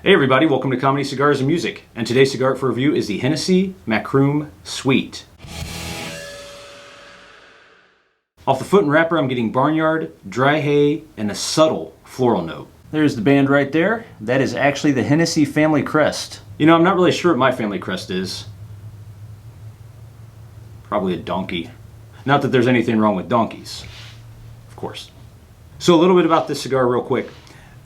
Hey everybody, welcome to Comedy, Cigars, and Music. And today's cigar for review is the Hennessy Macroom Sweet. Off the foot and wrapper, I'm getting barnyard, dry hay, and a subtle floral note. There's the band right there. That is actually the Hennessy family crest. You know, I'm not really sure what my family crest is. Probably a donkey. Not that there's anything wrong with donkeys, of course. So a little bit about this cigar real quick.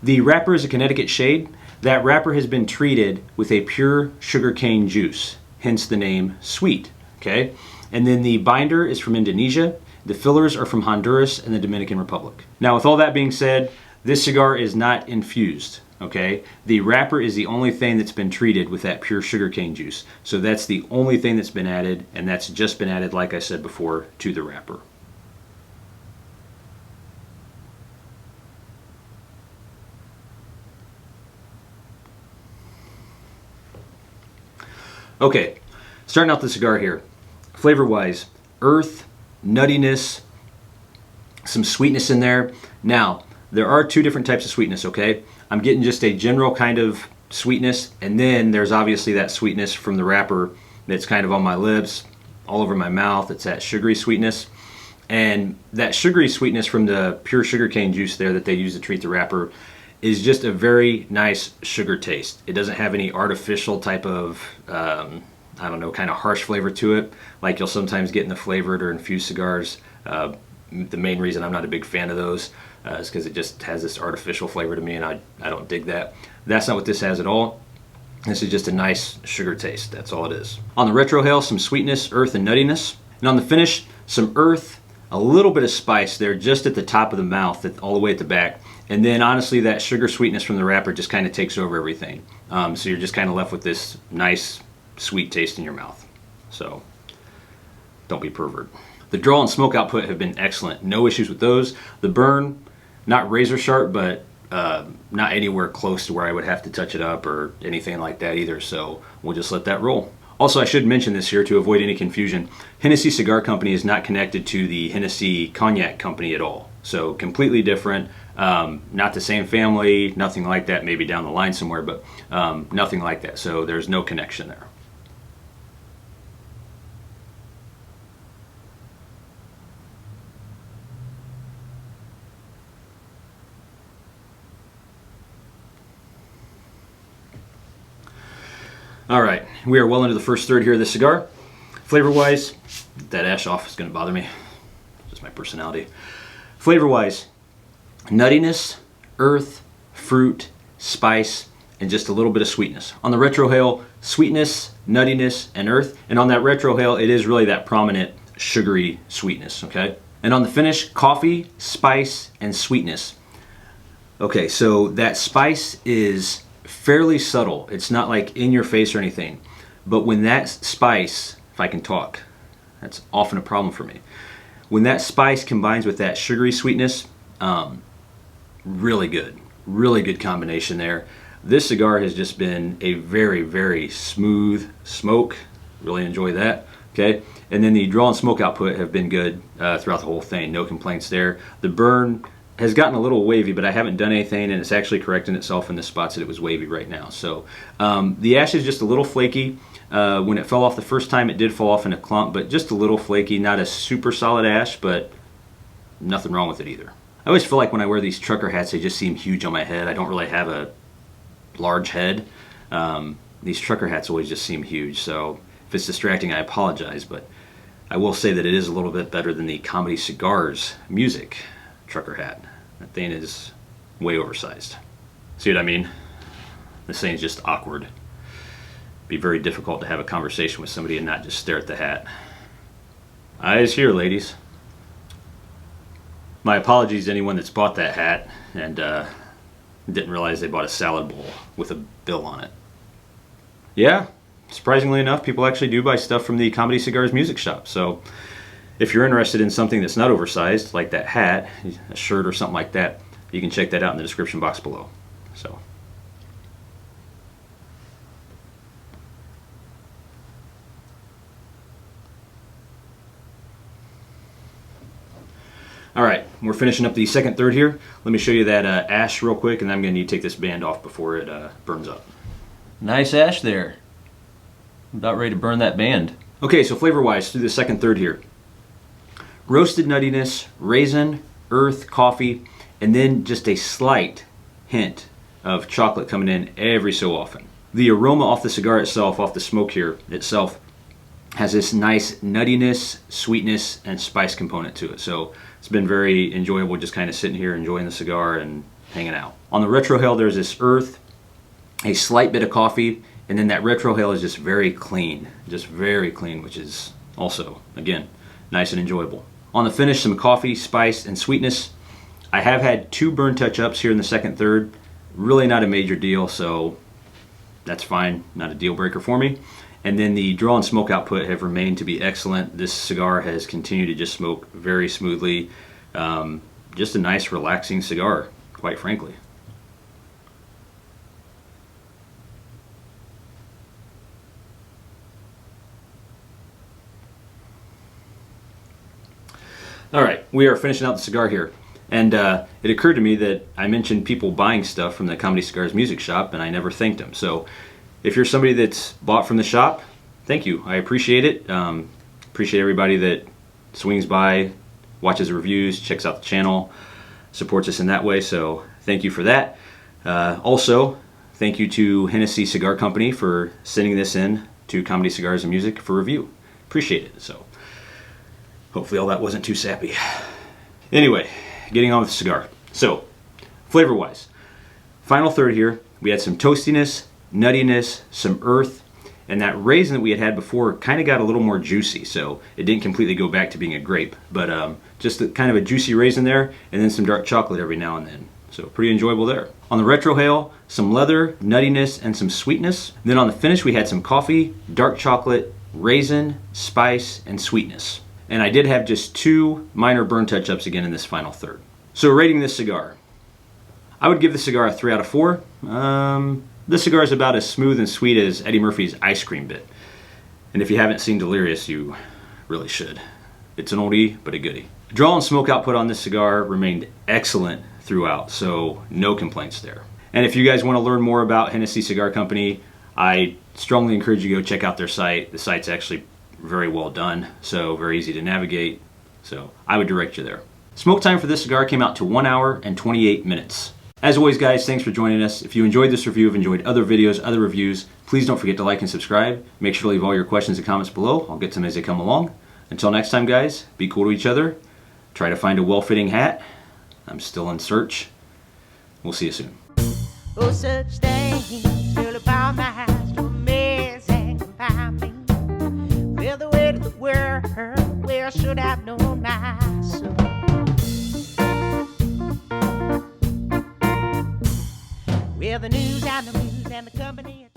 The wrapper is a Connecticut Shade. That wrapper has been treated with a pure sugarcane juice, hence the name Sweet, okay? And then the binder is from Indonesia. The fillers are from Honduras and the Dominican Republic. Now, with all that being said, this cigar is not infused, okay? The wrapper is the only thing that's been treated with that pure sugarcane juice. So that's the only thing that's been added, and that's just been added, like I said before, to the wrapper. Okay, starting out the cigar here. Flavor-wise, earth, nuttiness, some sweetness in there. Now, there are two different types of sweetness, okay? I'm getting just a general kind of sweetness, and then there's obviously that sweetness from the wrapper that's kind of on my lips, all over my mouth. It's that sugary sweetness. And that sugary sweetness from the pure sugarcane juice there that they use to treat the wrapper is just a very nice sugar taste. It doesn't have any artificial type of, I don't know, kind of harsh flavor to it, like you'll sometimes get in the flavored or infused cigars. The main reason I'm not a big fan of those is because it just has this artificial flavor to me, and I don't dig that. That's not what this has at all. This is just a nice sugar taste. That's all it is. On the Retrohale, some sweetness, earth, and nuttiness. And on the finish, some earth, a little bit of spice there just at the top of the mouth, all the way at the back. And then honestly, that sugar sweetness from the wrapper just kind of takes over everything. So you're just kind of left with this nice sweet taste in your mouth. So don't be pervert. The draw and smoke output have been excellent. No issues with those. The burn, not razor sharp, but not anywhere close to where I would have to touch it up or anything like that either. So we'll just let that roll. Also, I should mention this here to avoid any confusion. Hennessy Cigar Company is not connected to the Hennessy Cognac Company at all. So completely different. Not the same family, nothing like that. Maybe down the line somewhere, but nothing like that. So there's no connection there. All right, we are well into the first third here of the cigar. Flavor-wise, that ash off is going to bother me. Just my personality. Flavor-wise, nuttiness, earth, fruit, spice, and just a little bit of sweetness. On the Retrohale, sweetness, nuttiness, and earth. And on that Retrohale, it is really that prominent sugary sweetness, okay? And on the finish, coffee, spice, and sweetness. Okay, so that spice is fairly subtle. It's not like in your face or anything. But when that spice, if I can talk, that's often a problem for me. When that spice combines with that sugary sweetness, really good combination there. This cigar has just been a very, very smooth smoke. Really enjoy that. Okay, and then the draw and smoke output have been good throughout the whole thing. No complaints there. The burn has gotten a little wavy, but I haven't done anything, and it's actually correcting itself in the spots that it was wavy right now. So the ash is just a little flaky. When it fell off the first time, it did fall off in a clump, but just a little flaky. Not a super solid ash, but nothing wrong with it either. I always feel like when I wear these trucker hats, they just seem huge on my head. I don't really have a large head. These trucker hats always just seem huge, so if it's distracting, I apologize, but I will say that it is a little bit better than the Comedy Cigars Music trucker hat. That thing is way oversized. See what I mean? This thing's just awkward. Be very difficult to have a conversation with somebody and not just stare at the hat. Eyes here, ladies. My apologies to anyone that's bought that hat and didn't realize they bought a salad bowl with a bill on it. Yeah, surprisingly enough, people actually do buy stuff from the Comedy Cigars Music Shop. So if you're interested in something that's not oversized, like that hat, a shirt or something like that, you can check that out in the description box below. So. All right, we're finishing up the second third here. Let me show you that ash real quick, and then I'm going to need to take this band off before it burns up. Nice ash there. I'm about ready to burn that band. Okay, so flavor-wise, through the second third here. Roasted nuttiness, raisin, earth, coffee, and then just a slight hint of chocolate coming in every so often. The aroma off the cigar itself, off the smoke here itself, has this nice nuttiness, sweetness, and spice component to it. So it's been very enjoyable just kind of sitting here enjoying the cigar and hanging out. On the Retrohale, there's this earth, a slight bit of coffee, and then that Retrohale is just very clean, which is also, again, nice and enjoyable. On the finish, some coffee, spice, and sweetness. I have had 2 burn touch-ups here in the second third. Really not a major deal, so that's fine, not a deal breaker for me. And then the draw and smoke output have remained to be excellent. This cigar has continued to just smoke very smoothly. Just a nice relaxing cigar, quite frankly. All right, we are finishing out the cigar here. And it occurred to me that I mentioned people buying stuff from the Comedy Cigars music shop, and I never thanked them. So if you're somebody that's bought from the shop, thank you. I appreciate it. Appreciate everybody that swings by, watches the reviews, checks out the channel, supports us in that way. So thank you for that. Also, thank you to Hennessy Cigar Company for sending this in to Comedy Cigars and Music for review. Appreciate it. So hopefully all that wasn't too sappy. Anyway, getting on with the cigar. So, flavor-wise, final third here, we had some toastiness, nuttiness, some earth, and that raisin that we had before kind of got a little more juicy, so it didn't completely go back to being a grape, but just kind of a juicy raisin there, and then some dark chocolate every now and then. So pretty enjoyable there. On the Retrohale, some leather, nuttiness, and some sweetness. Then on the finish, we had some coffee, dark chocolate, raisin, spice, and sweetness. And I did have just 2 minor burn touch-ups again in this final third. So rating this cigar, I would give the cigar a 3 out of 4. This cigar is about as smooth and sweet as Eddie Murphy's ice cream bit. And if you haven't seen Delirious, you really should. It's an oldie, but a goodie. Draw and smoke output on this cigar remained excellent throughout, so no complaints there. And if you guys want to learn more about Hennessy Cigar Company, I strongly encourage you to go check out their site. The site's actually very well done, so very easy to navigate, so I would direct you there. Smoke time for this cigar came out to 1 hour and 28 minutes. As always, guys, thanks for joining us. If you enjoyed this review, have enjoyed other videos, other reviews, please don't forget to like and subscribe. Make sure to leave all your questions and comments below. I'll get to them as they come along. Until next time, guys, be cool to each other. Try to find a well-fitting hat. I'm still in search. We'll see you soon. Oh, such things really bound my eyes to a mess and confound me. Well, the way to the world, where I should have known my soul. Well, the news and the company.